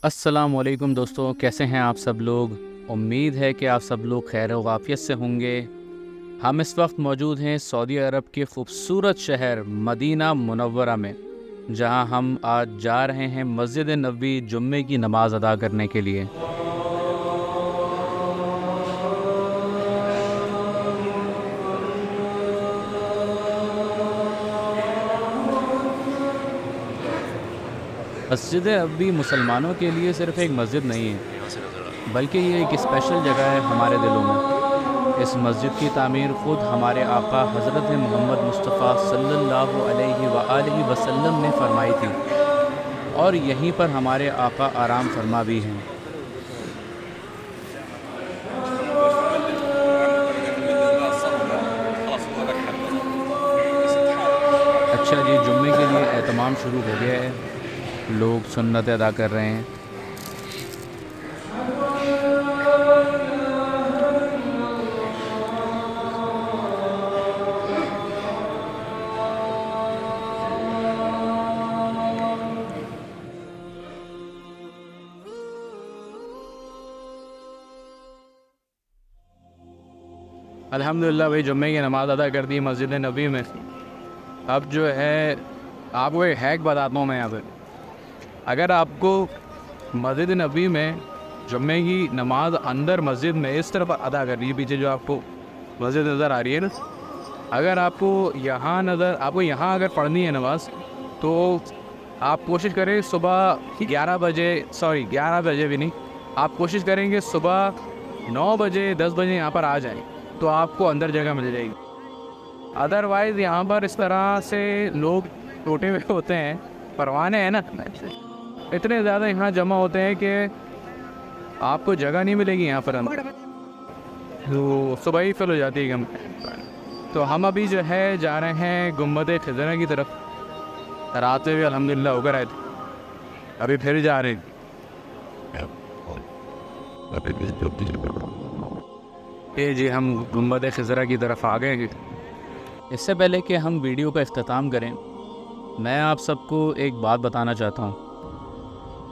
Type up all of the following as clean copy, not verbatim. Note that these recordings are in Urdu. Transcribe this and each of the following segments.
السلام علیکم دوستوں، کیسے ہیں آپ سب لوگ؟ امید ہے کہ آپ سب لوگ خیر و عافیت سے ہوں گے۔ ہم اس وقت موجود ہیں سعودی عرب کے خوبصورت شہر مدینہ منورہ میں، جہاں ہم آج جا رہے ہیں مسجد نبوی جمعے کی نماز ادا کرنے کے لیے۔ مسجد نبوی مسلمانوں کے لیے صرف ایک مسجد نہیں ہے، بلکہ یہ ایک اسپیشل جگہ ہے ہمارے دلوں میں۔ اس مسجد کی تعمیر خود ہمارے آقا حضرت محمد مصطفیٰ صلی اللہ علیہ وآلہ وسلم نے فرمائی تھی، اور یہیں پر ہمارے آقا آرام فرما بھی ہیں۔ اچھا جی، جمعے کے لیے اہتمام شروع ہو گیا ہے، لوگ سنت ادا کر رہے ہیں۔ الحمدللہ بھائی، جمعے کی نماز ادا کر دی مسجد نبوی میں۔ اب جو ہے آپ کو ایک ہیک بتاتا ہوں میں یہاں پہ۔ اگر آپ کو مسجد نبوی میں جمعے کی نماز اندر مسجد میں اس طرف ادا کرنی ہے، پیچھے جو آپ کو مسجد نظر آ رہی ہے نا، اگر آپ کو یہاں اگر پڑھنی ہے نماز، تو آپ کوشش کریں صبح 11 بجے بھی نہیں، آپ کوشش کریں گے صبح 9 بجے 10 بجے یہاں پر آ جائیں، تو آپ کو اندر جگہ مل جائے گی۔ ادروائز یہاں پر اس طرح سے لوگ ٹوٹے ہوئے ہوتے ہیں، پروانے ہیں نا، اتنے زیادہ یہاں جمع ہوتے ہیں کہ آپ کو جگہ نہیں ملے گی یہاں پر اندر، تو صبح ہی فل ہو جاتی ہے۔ تو ہم ابھی جو ہے جا رہے ہیں گنبد خضرا کی طرف، رات میں بھی الحمدللہ ہو کر آئے تھے، ابھی پھر جا رہے ہیں۔ جی ہم گنبد خضرا کی طرف آ گئے۔ اس سے پہلے کہ ہم ویڈیو کا اختتام کریں، میں آپ سب کو ایک بات بتانا چاہتا ہوں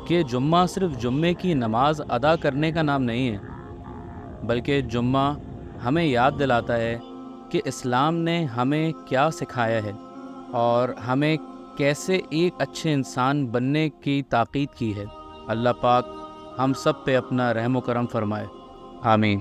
کہ جمعہ صرف جمعے کی نماز ادا کرنے کا نام نہیں ہے، بلکہ جمعہ ہمیں یاد دلاتا ہے کہ اسلام نے ہمیں کیا سکھایا ہے اور ہمیں کیسے ایک اچھے انسان بننے کی تاکید کی ہے۔ اللہ پاک ہم سب پہ اپنا رحم و کرم فرمائے، آمین۔